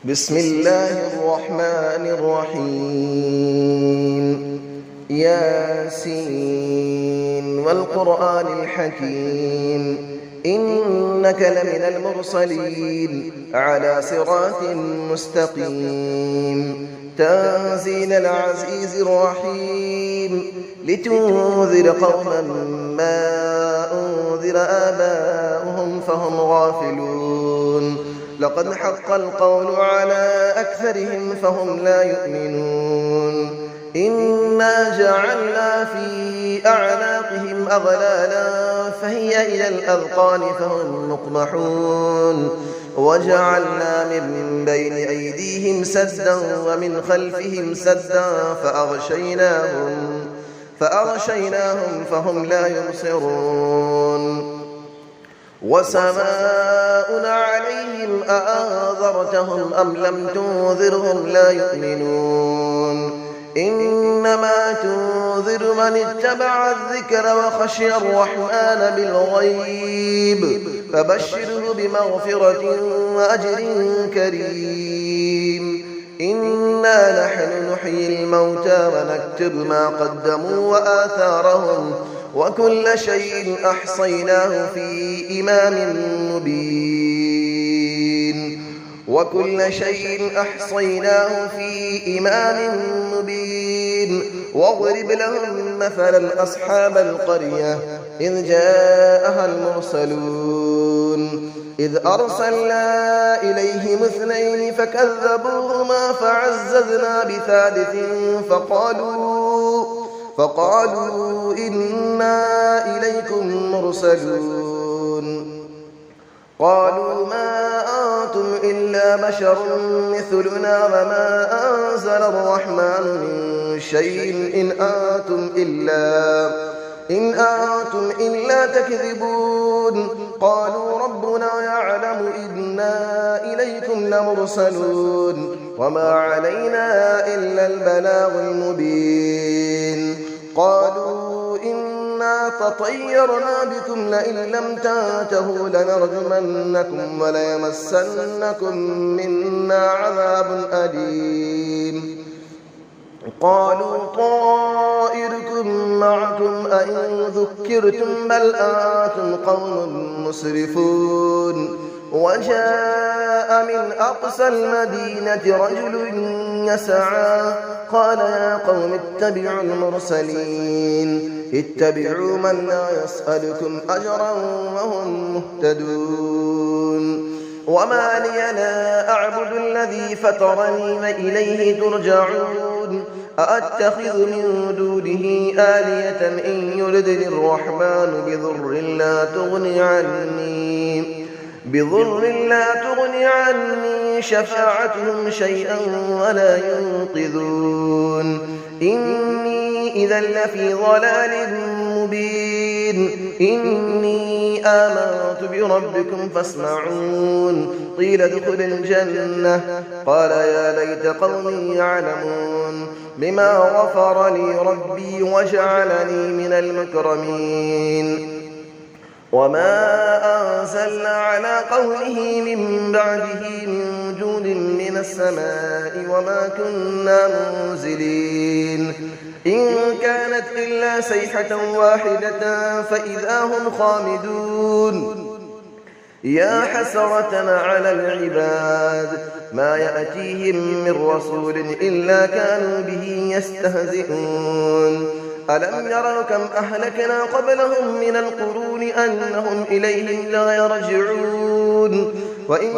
بسم الله الرحمن الرحيم ياسين والقرآن الحكيم إنك لمن المرسلين على صراط مستقيم تنزيل العزيز الرحيم لتنذر قوما ما أنذر آباؤهم فهم غافلون لقد حق القول على أكثرهم فهم لا يؤمنون إنا جعلنا في أعناقهم أغلالا فهي إلى الأذقان فهم مقمحون وجعلنا من بين أيديهم سدا ومن خلفهم سدا فأغشيناهم فهم لا يبصرون وسماء عليهم أأنذرتهم أم لم تنذرهم لا يؤمنون إنما تنذر من اتبع الذكر وخشي الرحمن بالغيب فبشره بمغفرة وأجر كريم إنا نحن نحيي الموتى ونكتب ما قدموا وآثارهم وكل شيء أحصيناه في إمام مبين واضرب لهم مثلا أصحاب القرية إذ جاءها المرسلون إذ أرسلنا إليهم 2 فكذبوهما فعززنا بثالث فقالوا إنا إليكم مرسلون قالوا ما أنتم إلا بشر مثلنا وما أنزل الرحمن من شيء إن أنتم إلا تكذبون قالوا ربنا يعلم إنا إليكم لمرسلون وما علينا إلا البلاغ المبين قالوا إنا تطيرنا بكم لئن لم تنتهوا لنرجمنكم وليمسنكم منا عذاب أليم قالوا طائركم معكم أئن ذكرتم بل أنتم قوم مسرفون وجاء من أقصى المدينة رجل يسعى قال يا قوم اتبعوا المرسلين اتبعوا من لا يسألكم أجرا وهم مهتدون وما لي لا أعبد الذي فطرني وإليه ترجعون أأتخذ من دونه آلية إن يردني الرحمن بضر لا تغني عني شفاعتهم شيئا ولا ينقذون إني إذا لفي ضلال مبين إني آمنت بربكم فاسمعون قيل ادخل الجنة قال يا ليت قومي يعلمون بما غفر لي ربي وجعلني من المكرمين وما أنزلنا على قوله من بعده من جود من السماء وما كنا منزلين إن كانت إلا صيحة واحدة فإذا هم خامدون يا حسرة على العباد ما يأتيهم من رسول إلا كانوا به يستهزئون ألم يروا كم أهلكنا قبلهم من القرون أنهم إليهم لا يرجعون وإن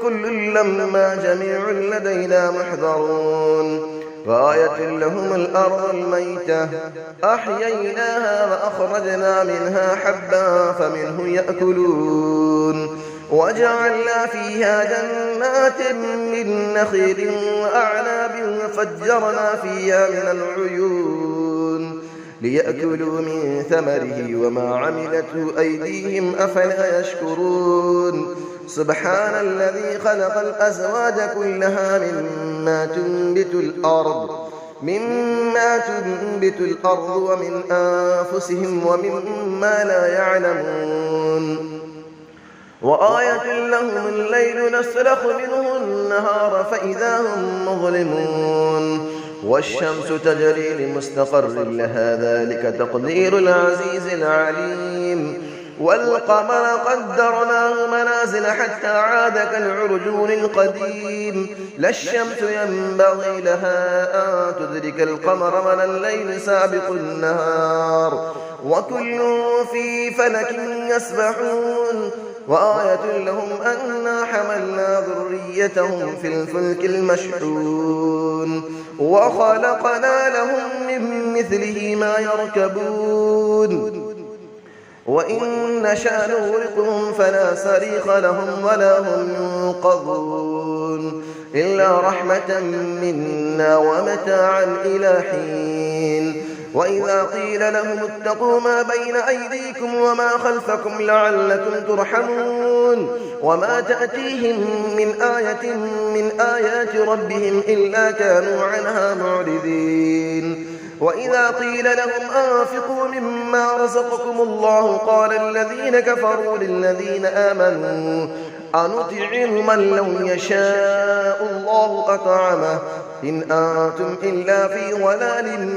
كل لما جميع لدينا محضرون وآية لهم الأرض الميتة أحييناها وأخرجنا منها حبا فمنه يأكلون وجعلنا فيها جنات من نخيل وأعناب وفجرنا فيها من العيون ليأكلوا من ثمره وما عملته أيديهم أفلا يشكرون سبحان الذي خلق الأزواج كلها مما تنبت الأرض ومن أنفسهم ومما لا يعلمون وآية لهم الليل نسلخ منه النهار فإذا هم مظلمون والشمس تجري لمستقر لها ذلك تقدير العزيز العليم والقمر قدرناه منازل حتى عاد كالعرجون القديم لا الشمس ينبغي لها أن تدرك القمر ولا الليل سابق النهار وكل في فلك يسبحون وآية لهم أنا حملنا ذريتهم في الفلك المشحون وخلقنا لهم من مثله ما يركبون وإن نشأ نغرقهم فلا صريخ لهم ولا هم ينقذون إلا رحمة منا ومتاعا إلى حين وإذا قيل لهم اتقوا ما بين أيديكم وما خلفكم لعلكم ترحمون وما تأتيهم من آية من آيات ربهم إلا كانوا عنها معرضين وإذا قيل لهم أنفقوا مما رزقكم الله قال الذين كفروا للذين آمنوا أنطعم من لو يشاء الله أطعمه إن أنتم إلا في ضلال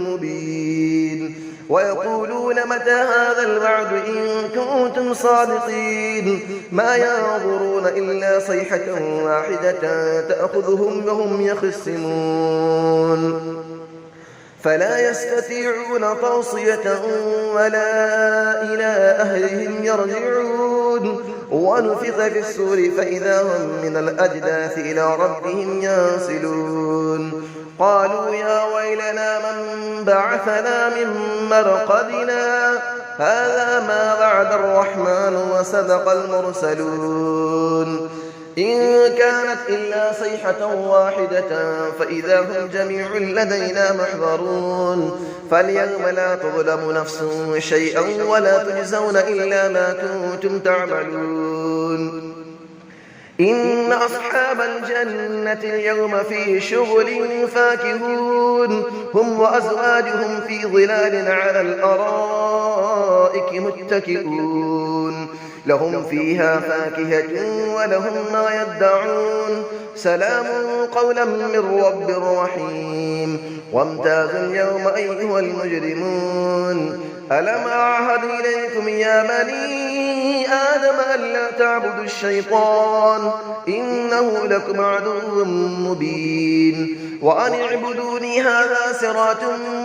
مبين ويقولون متى هذا الوعد إن كنتم صادقين ما ينظرون إلا صيحة واحدة تأخذهم وهم يخصمون فلا يستطيعون توصية ولا إلى أهلهم يرجعون ونفخ في السور فإذا هم من الأجداث إلى ربهم ينسلون قالوا يا ويلنا من بعثنا من مرقدنا هذا ما وعد الرحمن وصدق المرسلون إن كانت إلا صيحة واحدة فإذا هم جميع لدينا محضرون فاليوم لا تظلم نفس شيئا ولا تجزون إلا ما كنتم تعملون إن أصحاب الجنة اليوم في شغل فاكهون هم وأزواجهم في ظلال على الأرائك متكئون لهم فيها فاكهة ولهم ما يدعون سلام قولا من رب رحيم وامتازوا اليوم أيها المجرمون ألم أعهد إليكم يا بني آدم ألا تعبدوا الشيطان إنه لكم عدو مبين وأن اعبدوني هذا صراط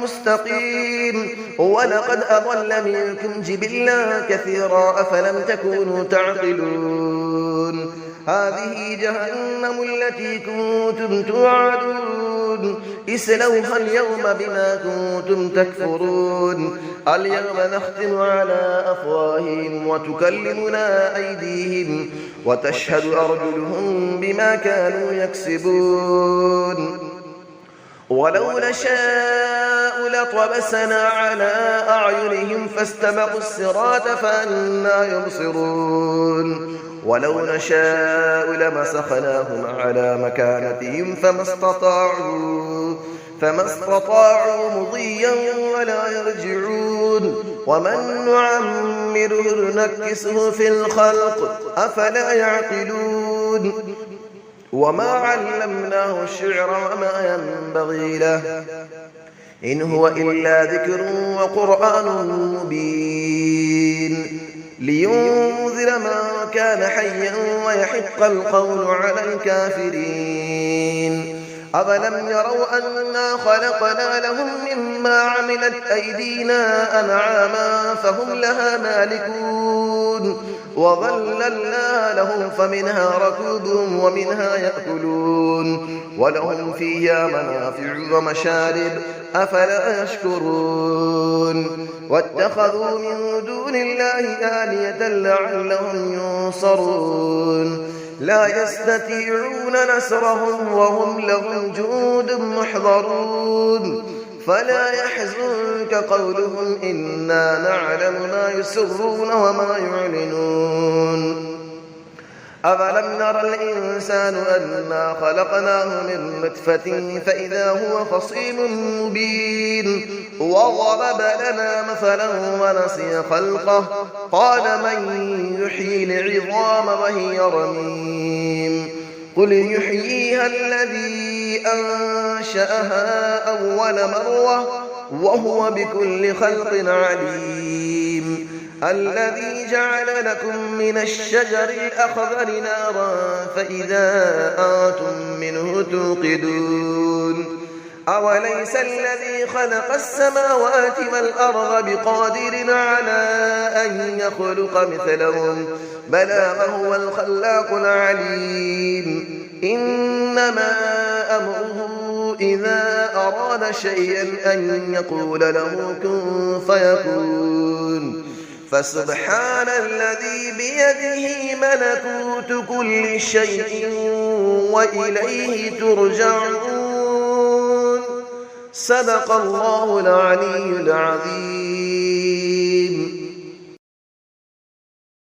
مستقيم ولقد أضل منكم جبلا كثيرا أفلم تكونوا تعقلون هذه جهنم التي كنتم توعدون اسلوها اليوم بما كنتم تكفرون اليوم نختم على أفواههم وتكلمنا أيديهم وتشهد أرجلهم بما كانوا يكسبون ولو نشاء لطمسنا على أعينهم فاستبقوا الصراط فأنى يبصرون ولو نشاء لمسخناهم على مكانتهم فما استطاعوا مضيا ولا يرجعون ومن نعمره نكسه في الخلق أفلا يعقلون وما علمناه الشعر وما ينبغي له إن هو إلا ذكر وقرآن مبين لينذر من كان حيا ويحق القول على الكافرين أفلم يروا أنا خلقنا لهم مما عملت أيدينا أنعاما فهم لها مالكون وظللنا لهم فمنها ركوبهم ومنها يأكلون ولهم فيها منافع ومشارب أفلا يشكرون واتخذوا من دون الله آلية لعلهم ينصرون لا يستطيعون نصرهم وهم لهم جند محضرون فلا يحزنك قولهم إنا نعلم ما يسرون وما يعلنون أفلم نرى الإنسان أنا خلقناه من نطفة فإذا هو خصيم مبين وضرب لنا مثلا ونسي خلقه قال من يحيي العظام وهي رميم قل يحييها الذي أنشأها أول مرة وهو بكل خلق عليم الذي جعل لكم من الشجر الأخضر نارا فإذا أنتم منه توقدون أوليس الذي خلق السماوات والأرض بقادر على أن يخلق مثلهم بلى وهو الخلاق العليم إنما أمره إذا أراد شيئا أن يقول له كن فيكون فسبحان الذي بيده ملكوت كل شيء وإليه ترجعون صدق الله العلي العظيم.